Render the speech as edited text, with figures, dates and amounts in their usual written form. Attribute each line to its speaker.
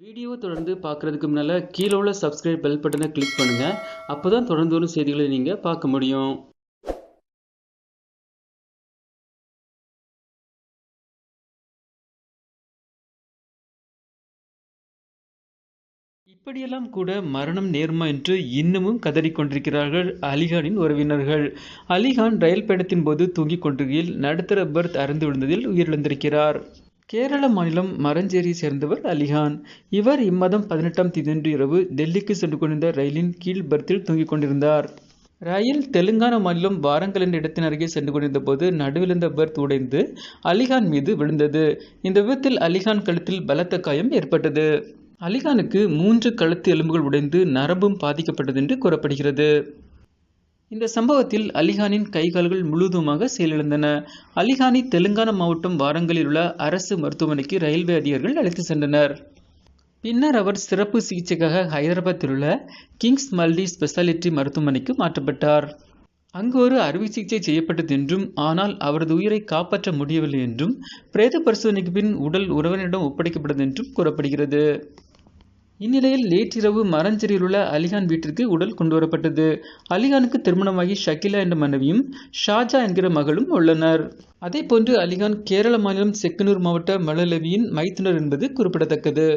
Speaker 1: வீடியோவை தொடர்ந்து பார்க்குறதுக்கு முன்னால் கீழே உள்ள சப்ஸ்கிரைப் பெல் பட்டனை கிளிக் பண்ணுங்கள். அப்போ தான் தொடர்ந்து வரும் செய்திகளை நீங்கள் பார்க்க முடியும். இப்படியெல்லாம் கூட மரணம் நேருமா என்று இன்னமும் கதறிக்கொண்டிருக்கிறார்கள் அலிகானின் உறவினர்கள். அலிகான் ரயில் பயணத்தின் போது தூங்கிக் கொண்டிருக்கையில் நடுத்தர பெர்த் அறுந்து விழுந்ததில் உயிரிழந்திருக்கிறார். கேரள மாநிலம் மரஞ்சேரியை சேர்ந்தவர் அலிகான். இவர் இம்மாதம் 18ஆம் தேதியன்று இரவு டெல்லிக்கு சென்று கொண்டிருந்த ரயிலின் கீழ் பெர்த்தில் தூங்கிக் கொண்டிருந்தார். ரயில் தெலுங்கானா மாநிலம் வாரங்கல் என்ற இடத்தின் அருகே சென்று கொண்டிருந்த போது நடுவில் இருந்த பெர்த் உடைந்து அலிகான் மீது விழுந்தது. இந்த விபத்தில் அலிகான் கழுத்தில் பலத்த காயம் ஏற்பட்டது. அலிகானுக்கு 3 கழுத்து எலும்புகள் உடைந்து நரம்பும் பாதிக்கப்பட்டது என்று கூறப்படுகிறது. இந்த சம்பவத்தில் அலிகானின் கைகால்கள் முழுவதுமாக செயலிழந்தன. அலிகானை தெலுங்கானா மாவட்டம் வாரங்கலில் உள்ள அரசு மருத்துவமனைக்கு ரயில்வே அதிகாரிகள் அழைத்து சென்றனர். பின்னர் அவர் சிறப்பு சிகிச்சைக்காக ஹைதராபாத்தில் உள்ள கிங்ஸ் மல்டி ஸ்பெஷாலிட்டி மருத்துவமனைக்கு மாற்றப்பட்டார். அங்கு ஒரு அறுவை சிகிச்சை செய்யப்பட்டது என்றும் ஆனால் அவரது உயிரை காப்பாற்ற முடியவில்லை என்றும் பிரேத பரிசோதனைக்கு பின் உடல் உறவினரிடம் ஒப்படைக்கப்பட்டது என்றும் கூறப்படுகிறது. இந்நிலையில் நேற்றிரவு மரஞ்சேரியில் உள்ள அலிகான் வீட்டிற்கு உடல் கொண்டுவரப்பட்டது. அலிகானுக்கு திருமணமாகி ஷகிலா என்ற மனைவியும் ஷாஜா என்கிற மகளும் உள்ளனர். அதேபோன்று அலிகான் கேரள மாநிலம் செக்கனூர் மாவட்ட மலலவியின் மைத்துனர் என்பது குறிப்பிடத்தக்கது.